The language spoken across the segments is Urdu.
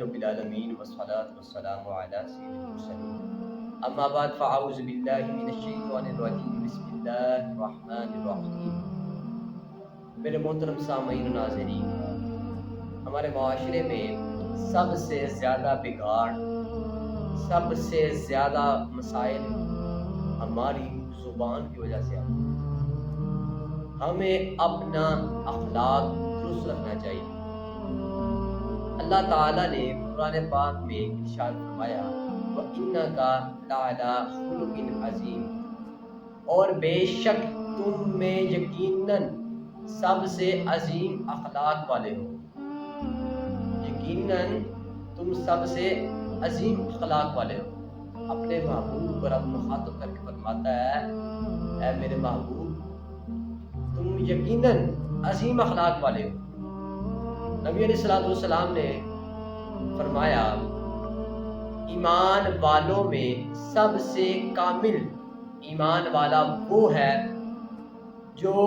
رب العالمین والصلاة والسلام علی سید المرسلین اما بعد فاعوذ باللہ من الشیطان الرجیم بسم اللہ الرحمن الرحیم۔ میرے محترم سامعین و ناظرین، ہمارے معاشرے میں سب سے زیادہ بگاڑ، سب سے زیادہ مسائل ہماری زبان کی وجہ سے آتے ہیں۔ ہمیں اپنا اخلاق درست رکھنا چاہیے۔ اللہ تعالیٰ نے قرآن پاک میں ارشاد فرمایا وَإِنَّكَ لَعَلَىٰ خُلُقٍ عَظِيمٍ، اور بے شک تم میں یقیناً سب سے عظیم اخلاق والے ہو۔ یقیناً تم سب سے عظیم اخلاق والے ہو۔ اپنے محبوب کو رب مخاطب کر کے فرماتا ہے اے میرے محبوب، تم یقیناً عظیم اخلاق والے ہو۔ نبی علیہ السلام نے فرمایا ایمان والوں میں سب سے کامل ایمان والا وہ ہے جو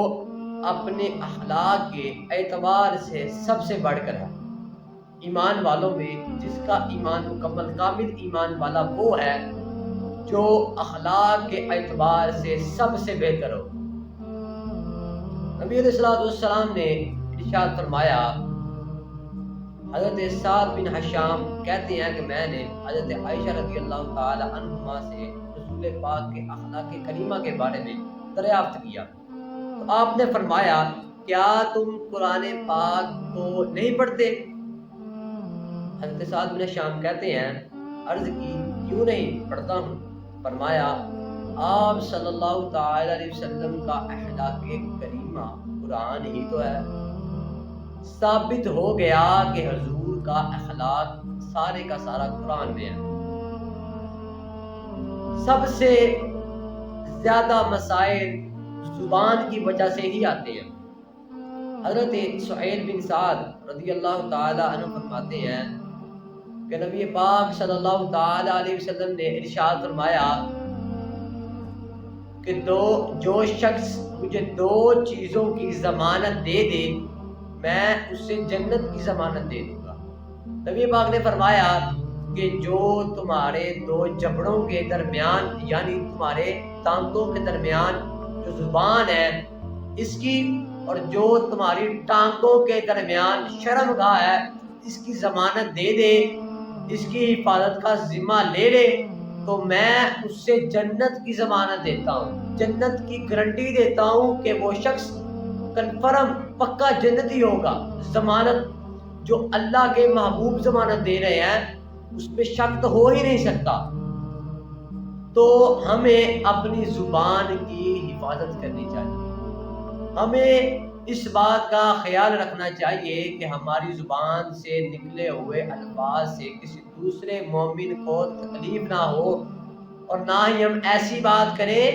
اپنے اخلاق کے اعتبار سے سب سے بڑھ کر ہے۔ ایمان والوں میں جس کا ایمان مکمل کامل ایمان والا وہ ہے جو اخلاق کے اعتبار سے سب سے بہتر ہو۔ نبی علیہ السلام نے ارشاد فرمایا، حضرت سعد بن حشام کہتے ہیں کہ میں نے حضرت عائشہ رضی اللہ تعالی عنہما سے رسول پاک کے اخلاق کریمہ کے بارے میں دریافت کیا تو آپ نے فرمایا کیا تم قرآن پاک کو نہیں پڑھتے؟ حضرت سعد بن حشام کہتے ہیں عرض کی کیوں نہیں پڑھتا ہوں؟ فرمایا آپ صلی اللہ تعالی علیہ وسلم کا اخلاق کریمہ قرآن ہی تو ہے۔ ثابت ہو گیا کہ حضور کا اخلاق سارے کا سارا قرآن میں ہے۔ سب سے زیادہ مسائل زبان کی وجہ سے ہی آتے ہیں۔ حضرت سہیل بن سعد رضی اللہ تعالی عنہ فرماتے ہیں کہ نبی پاک صلی اللہ تعالی علیہ وسلم نے ارشاد فرمایا کہ جو شخص مجھے دو چیزوں کی ضمانت دے دے میں اسے جنت کی ضمانت دے دوں گا۔ نبی پاک نے فرمایا کہ جو تمہارے دو جبڑوں کے درمیان یعنی تمہارے ٹانگوں کے درمیان جو زبان ہے اس کی اور جو تمہاری ٹانگوں کے درمیان شرمگاہ ہے اس کی ضمانت دے دے، اس کی حفاظت کا ذمہ لے لے تو میں اس سے جنت کی ضمانت دیتا ہوں، جنت کی گارنٹی دیتا ہوں کہ وہ شخص کنفرم پکا جنتی ہوگا۔ ضمانت جو اللہ کے محبوب ضمانت دے رہے ہیں اس پہ شک تو ہو ہی نہیں سکتا۔ تو ہمیں اپنی زبان کی حفاظت کرنی چاہیے۔ ہمیں اس بات کا خیال رکھنا چاہیے کہ ہماری زبان سے نکلے ہوئے الفاظ سے کسی دوسرے مومن کو تکلیف نہ ہو اور نہ ہی ہم ایسی بات کریں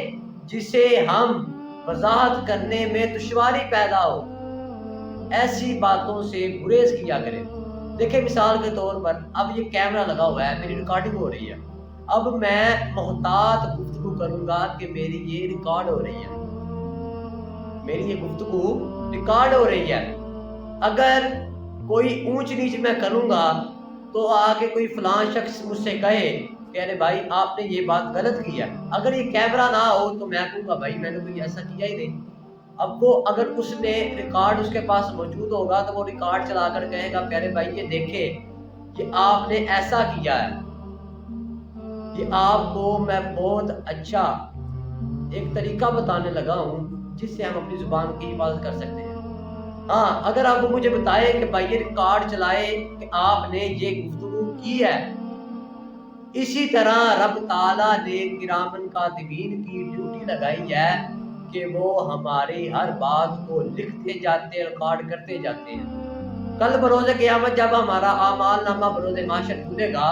جسے ہم وضاحت کرنے میں دشواری پیدا ہو۔ ایسی باتوں سے گریز کیا کریں۔ دیکھیں مثال کے طور پر اب یہ کیمرہ لگا ہوا ہے، میری ریکارڈنگ ہو رہی ہے، اب میں محتاط گفتگو کروں گا کہ میری یہ ریکارڈ ہو رہی ہے، میری یہ گفتگو ریکارڈ ہو رہی ہے۔ اگر کوئی اونچ نیچ میں کروں گا تو آگے کوئی فلاں شخص مجھ سے کہے کہ ارے بھائی آپ نے یہ بات غلط کی ہے۔ اگر یہ کیمرہ نہ ہو تو میں کہوں گا بھائی میں نے کوئی ایسا کیا ہی نہیں۔ اب وہ اگر اس نے ریکارڈ اس کے پاس موجود ہوگا تو وہ ریکارڈ چلا کر کہے گا پیارے بھائی یہ دیکھے یہ آپ نے ایسا کیا ہے۔ یہ آپ کو میں بہت اچھا ایک طریقہ بتانے لگا ہوں جس سے ہم اپنی زبان کی حفاظت کر سکتے ہیں۔ ہاں اگر آپ مجھے بتائے کہ بھائی یہ ریکارڈ چلائے کہ آپ نے یہ گفتگو کی ہے۔ اسی طرح رب تعالیٰ نے کرامن کاتبین کی ڈیوٹی لگائی ہے کہ وہ ہماری ہر بات کو لکھتے جاتے ریکارڈ کرتے جاتے ہیں۔ کل بروز قیامت جب ہمارا اعمال نامہ بروز محشر کھلے گا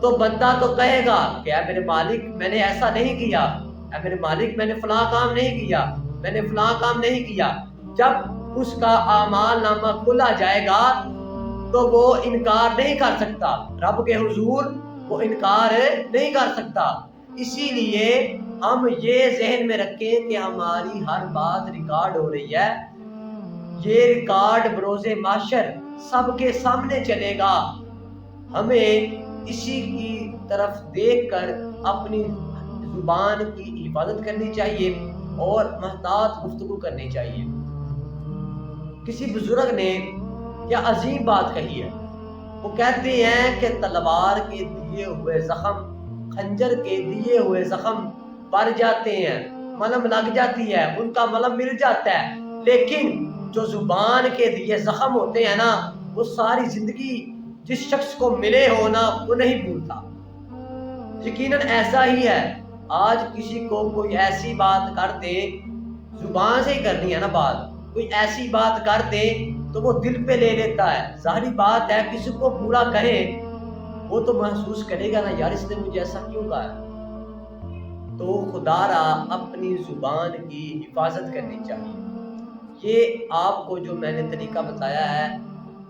تو بندہ تو کہے گا کہ اے میرے مالک میں نے ایسا نہیں کیا، اے میرے مالک میں نے فلاں کام نہیں کیا، میں نے فلاں کام نہیں کیا۔ جب اس کا اعمال نامہ کھلا جائے گا تو وہ انکار نہیں کر سکتا، رب کے حضور وہ انکار نہیں کر سکتا۔ اسی لیے ہم یہ ذہن میں رکھیں کہ ہماری ہر بات ریکارڈ ہو رہی ہے، یہ ریکارڈ بروز محشر سب کے سامنے چلے گا ہمیں اسی کی طرف دیکھ کر اپنی زبان کی حفاظت کرنی چاہیے اور محتاط گفتگو کرنی چاہیے۔ کسی بزرگ نے کیا عظیم بات کہی ہے، وہ کہتے ہیں کہ تلوار کے دیے ہوئے زخم، خنجر کے دیے ہوئے زخم بڑھ جاتے ہیں، ملم لگ جاتی ہے، ان کا ملم مل جاتا ہے، لیکن جو زبان کے دیے زخم ہوتے ہیں نا، وہ ساری زندگی جس شخص کو ملے ہو نا وہ نہیں بھولتا۔ یقیناً ایسا ہی ہے، آج کسی کو کوئی ایسی بات کر دے، زبان سے ہی کرنی ہے نا بات، کوئی ایسی بات کر دے تو وہ دل پہ لے لیتا ہے۔ ظاہری بات ہے کسی کو برا کہے وہ تو محسوس کرے گا نا، یار اس نے مجھے ایسا کیوں کہا ہے۔ تو خدا را اپنی زبان کی حفاظت کرنی چاہیے۔ یہ آپ کو جو میں نے طریقہ بتایا ہے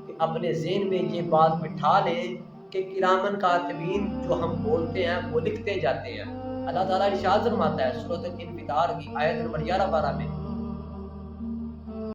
کہ اپنے ذہن میں یہ بات بٹھا لیں کہ کرامن کاتبین جو ہم بولتے ہیں وہ لکھتے جاتے ہیں۔ اللہ تعالیٰ ارشاد فرماتا ہے سورۃ الانفطار کی آیت نمبر 11-12 میں